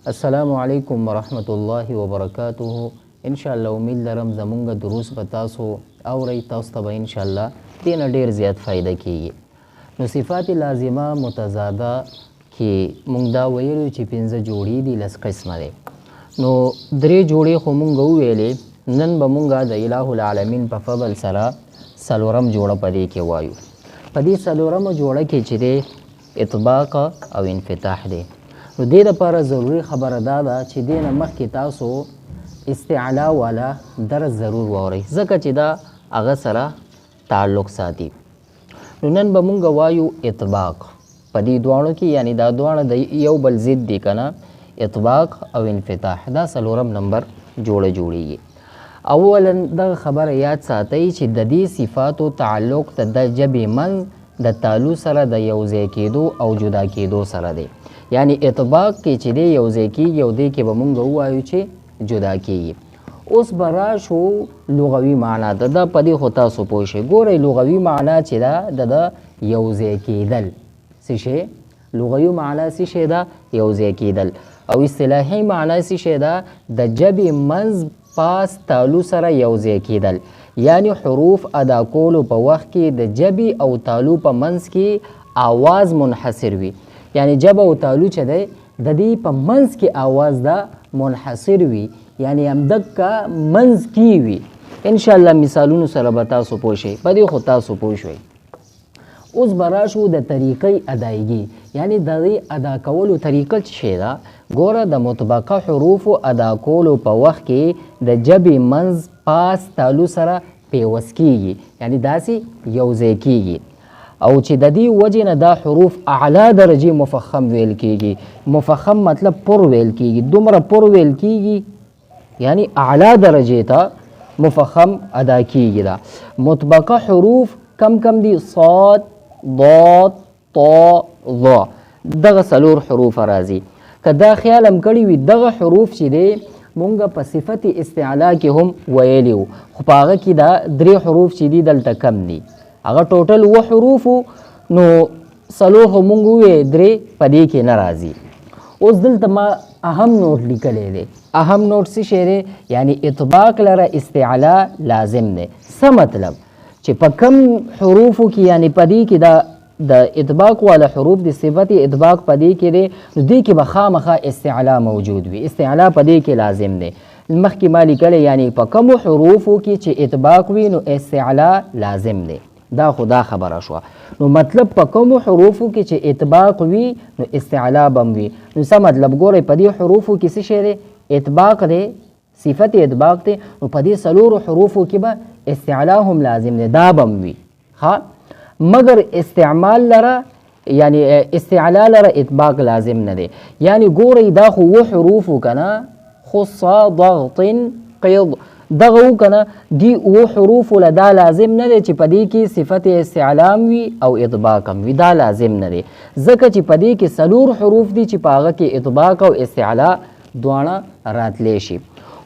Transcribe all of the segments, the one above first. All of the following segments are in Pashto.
السلام علیکم ورحمت الله وبرکاته. ان شاء الله امید لرم زمونږ دروس به تاسو اورئ، تاسو ته به ان شاء الله دینه ډیر زیات فایده کیږي. نو صفات لازمه متضاده کې مونږ دا ویلو چې 15 جوړې دي، 10 قسمه دي. نو 3 جوړې خو مونږ وویلې، نن به مونږ د الٰه العالمین په فضل سره څلورم جوړه په دې کې وایو. په دې څلورمه جوړه کې چې دی اطباق او انفتاح دی. نو دې دپاره ضروري خبره دا ده چې دې نه مخکې تاسو استعلا والا درس ضرور واورئ، ځکه چې دا هغه سره تعلق ساتي. نو نن به مونږ وایو اطباق په دې دواړو کې، یعنی دا دواړه د یو بل ضد دي که نه، اطباق او انفتاح. دا څلورم نمبر جوړه جوړیږي. اولا دغه خبره یاد ساتئ چې د دې صفاتو تعلق د ژبې منځ د تالو سره د یوځای کېدو او جدا کېدو سره دی. یعنی اطباق کې چې دی یوځای کېږي او دې کې به مونږ ووایو چې جدا کېږي. اوس به راشو لغوي معنا د ده، په دې خو تاسو پوه شئ. ګورئ لغوي معنا چې ده د یوځای کېدل څه شی، لغوي معنا څه شی ده؟ یوځای کېدل. او اصطلاحي معنا څه شی ده؟ د ژبې منځ پاس تالو سره یوځای کېدل. یعنی حروف ادا کولو په وخت کې د ژبې او تالو په منځ کې آواز منحصر وي. یعنی ژبه او تالو چې دی د دې په منځ کې آواز ده منحصر وي، یعنی همدغه منځ کې وي. انشاءالله مثالونو سره به تاسو پوه شئ، په دې خو تاسو پوه شئ. اوس به راشو د طریقې ادایګي، یعنی د دې ادا کولو طریقه څه شی ده؟ ګوره د مطبقه حروفو ادا کولو په وخت کې د ژبې منځ پاس تالو سره پیوست کېږي، یعنی داسې یوځای کېږي. او چې د دې وجې نه دا حروف اعلی درجې مفخم ویل کېږي. مفخم مطلب پر ویل کېږي، دومره پر ویل کېږي، یعنی اعلی درجې ته مفخم ادا کېږي. دا مطبقه حروف کم کم دي؟ صاد، ضاد، طا، ظا. دغه څلور حروف راځي. که دا خیال هم کړي وي دغه حروف چې دی مونږ په صفت استعلا کې هم ویلی وو، خو په هغه کې دا 3 حروف چې دي دلته کم دي. هغه ټوټل 7 حروفو، نو 4 خو مونږ وویې 3 په دې کې نه راځي. اوس دلته ما اهم نوټ لیکلی دی. اهم نوټ څه شی دی؟ یعنی اطباق لره استعلا لازم دی. څه مطلب؟ چې په کم حروفو کې، یعنی په دې کې د اطباق والا حروف د صفت اطباق په دې کې دی، نو دې کې به خامخا استعلا موجود وي. استعلا په دې کې لازم دی. مخکې ما لیکلی یعنی په کمو حروفو کې چې اطباق وي نو استعلا لازم دی. دا خدا خبره شوه. نو مطلب په کومو حروفو کې چې اطباق وي نو استعلا به هم وي. نو څه مطلب؟ ګورئ په دې حروفو کې څه شی دی؟ اطباق دی، صفت اطباق دی. نو په دې 4 حروفو کې به استعلا هم لازم دی، دا به هم وي. مگر استعمال لره یعنی استعلا لره اطباق لازم نه دی. یعنی ګورئ دا خو 7 حروفو که نه، خص، ضغط، قض، دغه وکنه دی 7 حروف له دا لازم نه دی چې په دې کې صفت استعلام وي او اطباق هم وي. دا لازم نه دی ځکه چې په دې کې 4 حروف دي چې په هغه کې اطباق او استعلا دواړه راتلی شي.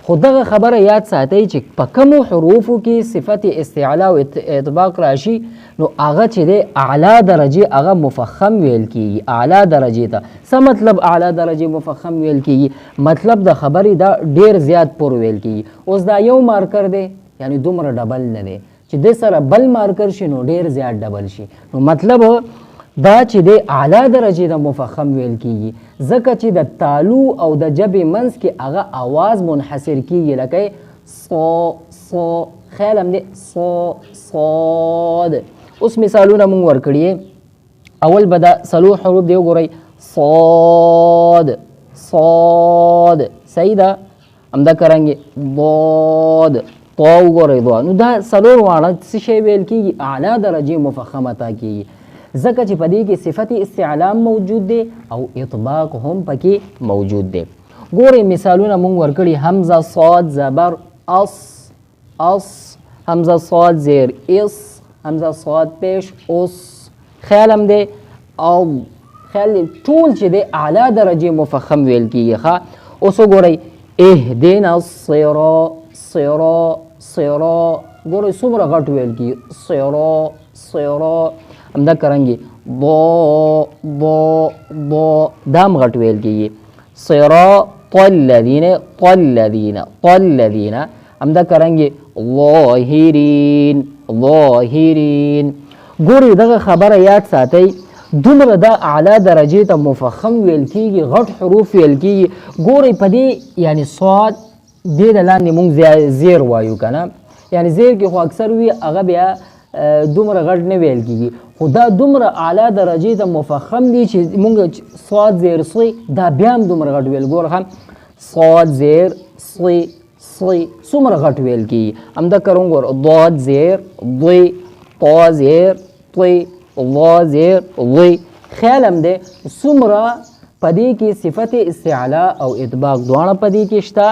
خو دغه خبره یاد ساتئ چې په کومو حروفو کې صفت استعلا او اطباق راشي نو هغه چې دی اعلی درجې هغه مفخم ویل کېږي. اعلی درجې ته څه مطلب؟ اعلی درجې مفخم ویل کېږي مطلب د خبرې دا ډیر زیات پر ویل کېږي. اوس دا یو مارکر دی، یعنی دومره ډبل نه دی چې د سره بل مارکر شي نو ډیر زیات ډبل شي. نو مطلب دا چې دی اعلی درجې د مفخم ویل کېږي ځکه چې د تالو او د ژبې منځ کې هغه آواز منحصر کېږي، لکه صا صا، خیال هم دی صا صاد. اوس مثالونه مونږ ورکړي. اول به دا 4 حروف دی، وګورئ صاد صاد، صحیح ده. همدا کرانګې ضاد طا، وګورئ ضا. نو دا 4 واړه څه شی ویل کېږي؟ اعلی درجې مفخم عطا کېږي ځکه چې په دې کې صفت استعلام موجود دی او اطباق هم پکې موجود دی. ګورئ مثالونه مونږ ورکړي. حمزه صاد زبر اس اس، حمزه صاد زیر اس، حمزه صاد پیش اس، خیال هم دی او خیال دی ټول چې دی اعلی درجې مفخم ویل کېږي. اوس وګورئ اهدنا الصراط، صراط صراط، ګورئ څومره غټ ویل کېږي صراط صراط. همدا کرانګې ضا ضا ضا، دا هم غټ ویل کېږي. صراط الذین الذین همدا کرانګي ظاهرین ظاهرین. ګوري دغه خبره یاد ساتئ، دومره دا اعلی درجې ته مفخم ویل کېږي، غټ حروف ویل کېږي. ګورئ په دې یعنی صاد دې د لاندې مونږ زیر وایو که نه، یعنی زیر کې خو اکثر وي هغه بیا دومره غټ نه ویل کېږي، خو دا دومره اعلی درجې ته مفخم دي چې مونږ صاد زیر صی دا بیا هم دومره غټ ویل. ګوره صاد زیر صی صی څومره غټ ویل کېږي. همدا کرون ګوره ضاد زیر ضی طا زیر طی ضا زیر ضی. خیال هم دی څومره په دې کې صفت استعلا او اطباق دواړه په دې کې شته.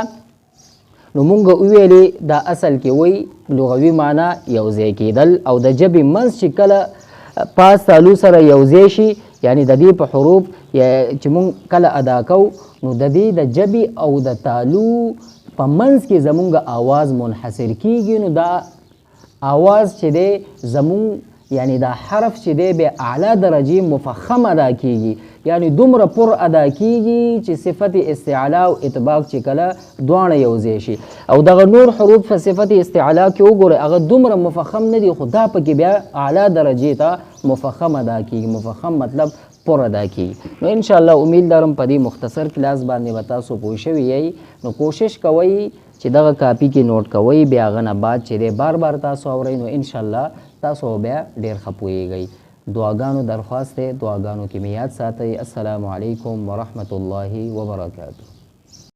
نو مونږ وویلې دا اصل کې وایي لغوي معنا یوځای کېدل او د ژبې منځ چې کله پاس تالو سره یوځای شي، یعنی د دې په حروف چې مونږ کله ادا کوو نو د دې د ژبې او د تالو په منځ کې زمونږ آواز منحصر کېږي. نو دا آواز چې دی زمونږ یعنی دا حرف چې دی بیا اعلی درجې مفخم ادا کېږي، یعنی دومره پر ادا کېږي چې صفت استعلا او اطباق چې کله دواړه یوځای شي. او دغه نور حروف په صفت استعلا کې وګورئ هغه دومره مفخم نه دي، خو دا پکې بیا اعلی درجې ته مفخم ادا کېږي. مفخم مطلب پر ادا کېږي. نو انشاءالله امید لرم په دې مختصر کلاس باندې به تاسو پوه شوي یئ. نو کوشش کوئ چې دغه کاپي کې نوٹ کوئ، بیا هغه نه بعد چې دی بار بار تاسو اورئ، نو انشاءالله تاسو بیا ډېر ښه پوهیږئ. دعاګانو درخواست دی، دعاګانو کې مې یاد ساتئ. السلام علیکم ورحمة الله وبرکاته.